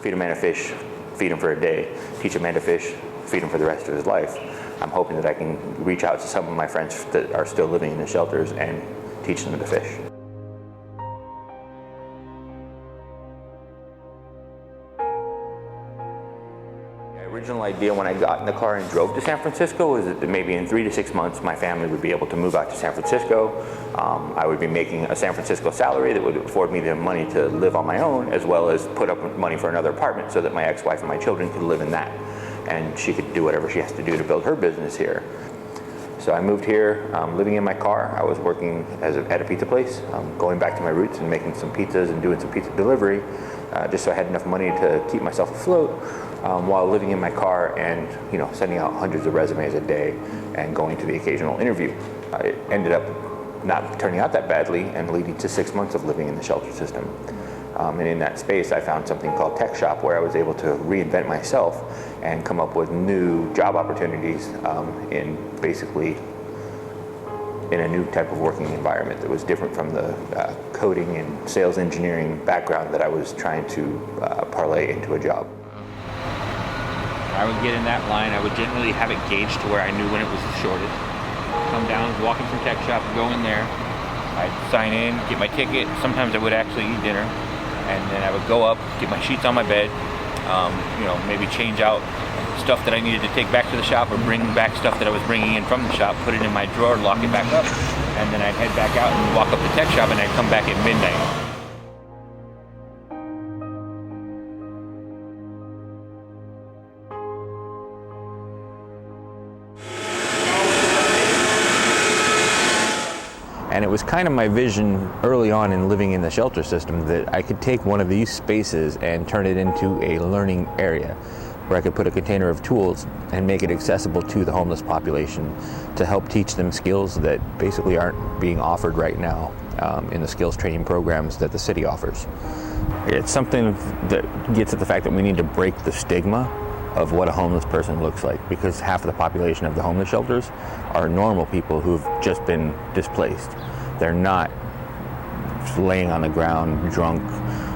feed a man a fish, feed him for a day, teach a man to fish, feed him for the rest of his life. I'm hoping that I can reach out to some of my friends that are still living in the shelters and teach them to fish. The original idea when I got in the car and drove to San Francisco was that maybe in 3 to 6 months my family would be able to move out to San Francisco. I would be making a San Francisco salary that would afford me the money to live on my own, as well as put up money for another apartment so that my ex-wife and my children could live in that. And she could do whatever she has to do to build her business here. So I moved here, living in my car. I was working at a pizza place, going back to my roots and making some pizzas and doing some pizza delivery, just so I had enough money to keep myself afloat while living in my car and sending out hundreds of resumes a day and going to the occasional interview. It ended up not turning out that badly and leading to 6 months of living in the shelter system. And in that space, I found something called Tech Shop, where I was able to reinvent myself and come up with new job opportunities in a new type of working environment that was different from the coding and sales engineering background that I was trying to parlay into a job. I would get in that line. I would generally have it gauged to where I knew when it was the shortest. Come down, walking from Tech Shop, go in there. I'd sign in, get my ticket. Sometimes I would actually eat dinner. And then I would go up, get my sheets on my bed, maybe change out stuff that I needed to take back to the shop, or bring back stuff that I was bringing in from the shop, put it in my drawer, lock it back up, and then I'd head back out and walk up to Tech Shop, and I'd come back at midnight. And it was kind of my vision early on in living in the shelter system that I could take one of these spaces and turn it into a learning area where I could put a container of tools and make it accessible to the homeless population to help teach them skills that basically aren't being offered right now in the skills training programs that the city offers. It's something that gets at the fact that we need to break the stigma of what a homeless person looks like, because half of the population of the homeless shelters are normal people who've just been displaced. They're not laying on the ground drunk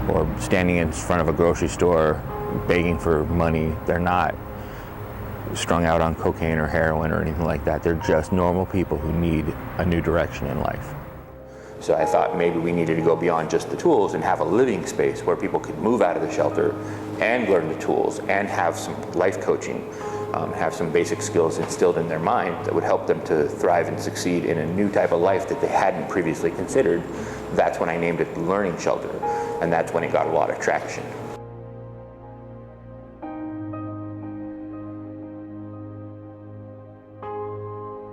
or standing in front of a grocery store begging for money. They're not strung out on cocaine or heroin or anything like that. They're just normal people who need a new direction in life. So I thought maybe we needed to go beyond just the tools and have a living space where people could move out of the shelter and learn the tools and have some life coaching, have some basic skills instilled in their mind that would help them to thrive and succeed in a new type of life that they hadn't previously considered. That's when I named it Learning Shelter, and that's when it got a lot of traction.